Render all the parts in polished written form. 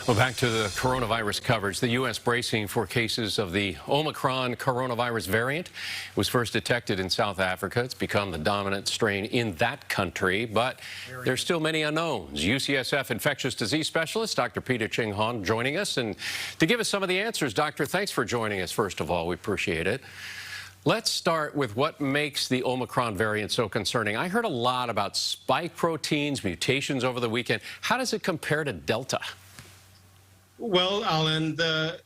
Well, back to the coronavirus coverage. The U.S. bracing for cases of the Omicron coronavirus variant. It was first detected in South Africa. It's become the dominant strain in that country, but there's still many unknowns. UCSF infectious disease specialist Dr. Peter Ching-Hong joining us, and to give us some of the answers, Doctor, thanks for joining us. First of all, we appreciate it. Let's start with what makes the Omicron variant so concerning. I heard a lot about spike proteins, mutations over the weekend. How does it compare to Delta? Well, Alan, the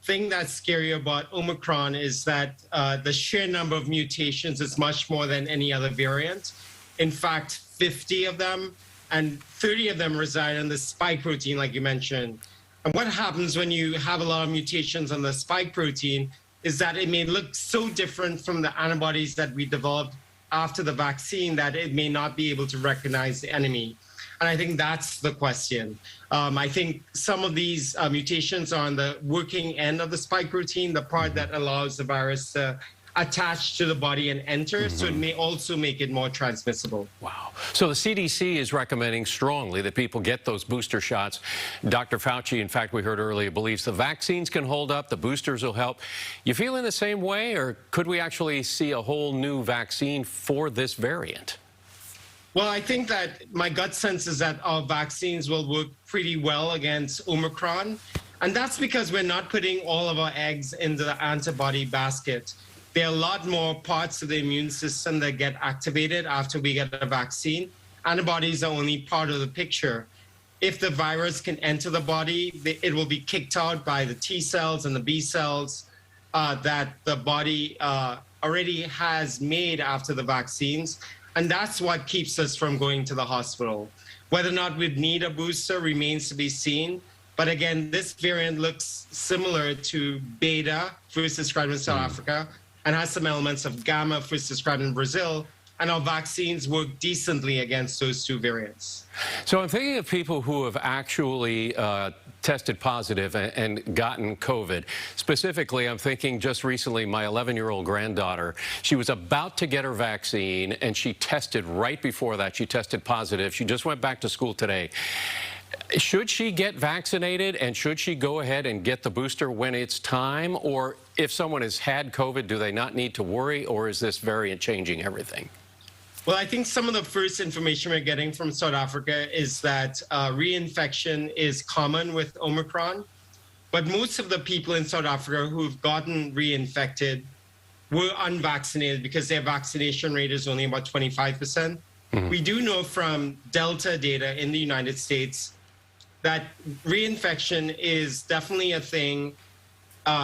thing that's scary about Omicron is that the sheer number of mutations is much more than any other variant. In fact, 50 of them, and 30 of them reside on the spike protein, like you mentioned. And what happens when you have a lot of mutations on the spike protein is that it may look so different from the antibodies that we developed after the vaccine that it may not be able to recognize the enemy. And I think that's the question. I think some of these mutations are on the working end of the spike protein, the part that allows the virus to attach to the body and enter, so it may also make it more transmissible. Wow. So the CDC is recommending strongly that people get those booster shots. Dr. Fauci, in fact, we heard earlier, believes the vaccines can hold up, the boosters will help. You feeling the same way, or could we actually see a whole new vaccine for this variant? Well, I think that my gut sense is that our vaccines will work pretty well against Omicron. And that's because we're not putting all of our eggs into the antibody basket. There are a lot more parts of the immune system that get activated after we get a vaccine. Antibodies are only part of the picture. If the virus can enter the body, it will be kicked out by the T cells and the B cells that the body already has made after the vaccines. And that's what keeps us from going to the hospital. Whether or not we'd need a booster remains to be seen. But again, this variant looks similar to Beta, first described in South Africa, and has some elements of Gamma, first described in Brazil. And our vaccines work decently against those two variants. So I'm thinking of people who have actually tested positive and gotten COVID. Specifically, I'm thinking just recently, my 11-year-old granddaughter, she was about to get her vaccine, and she tested right before that. She tested positive. She just went back to school today. Should she get vaccinated, and should she go ahead and get the booster when it's time? Or if someone has had COVID, do they not need to worry, or is this variant changing everything? Well, I think some of the first information we're getting from South Africa is that reinfection is common with Omicron, but most of the people in South Africa who've gotten reinfected were unvaccinated because their vaccination rate is only about 25%. We do know from Delta data in the United States that reinfection is definitely a thing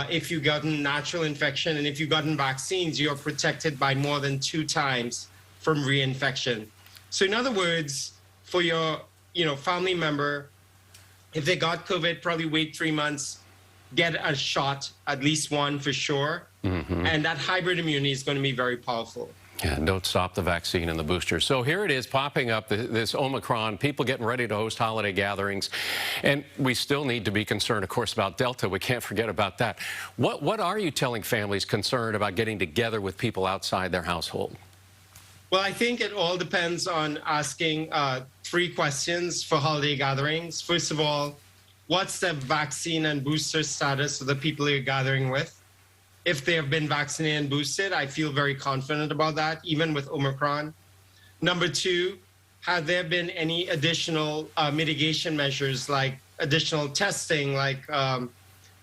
if you've gotten natural infection, and if you've gotten vaccines, you're protected by more than 2 times from reinfection. So in other words, for your family member, if they got COVID, probably wait 3 months, get a shot, at least one for sure. And that hybrid immunity is going to be very powerful. Yeah, don't stop the vaccine and the booster. So here it is popping up, this Omicron, people getting ready to host holiday gatherings. And we still need to be concerned, of course, about Delta. We can't forget about that. What are you telling families concerned about getting together with people outside their household? Well, I think it all depends on asking 3 questions for holiday gatherings. First of all, what's the vaccine and booster status of the people you're gathering with? If they have been vaccinated and boosted, I feel very confident about that, even with Omicron. Number 2, have there been any additional mitigation measures, like additional testing, like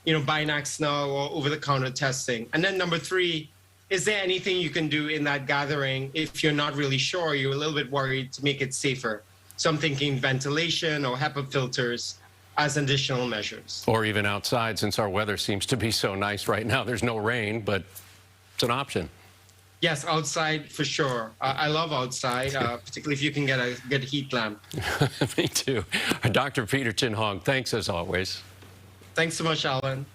Binax now or over-the-counter testing? And then number 3, is there anything you can do in that gathering if you're not really sure, you're a little bit worried, to make it safer? So I'm thinking ventilation or HEPA filters as additional measures. Or even outside, since our weather seems to be so nice right now. There's no rain, but it's an option. Yes, outside for sure. I love outside, particularly if you can get a good heat lamp. Me too. Dr. Peter Ching-Hong, thanks as always. Thanks so much, Alan.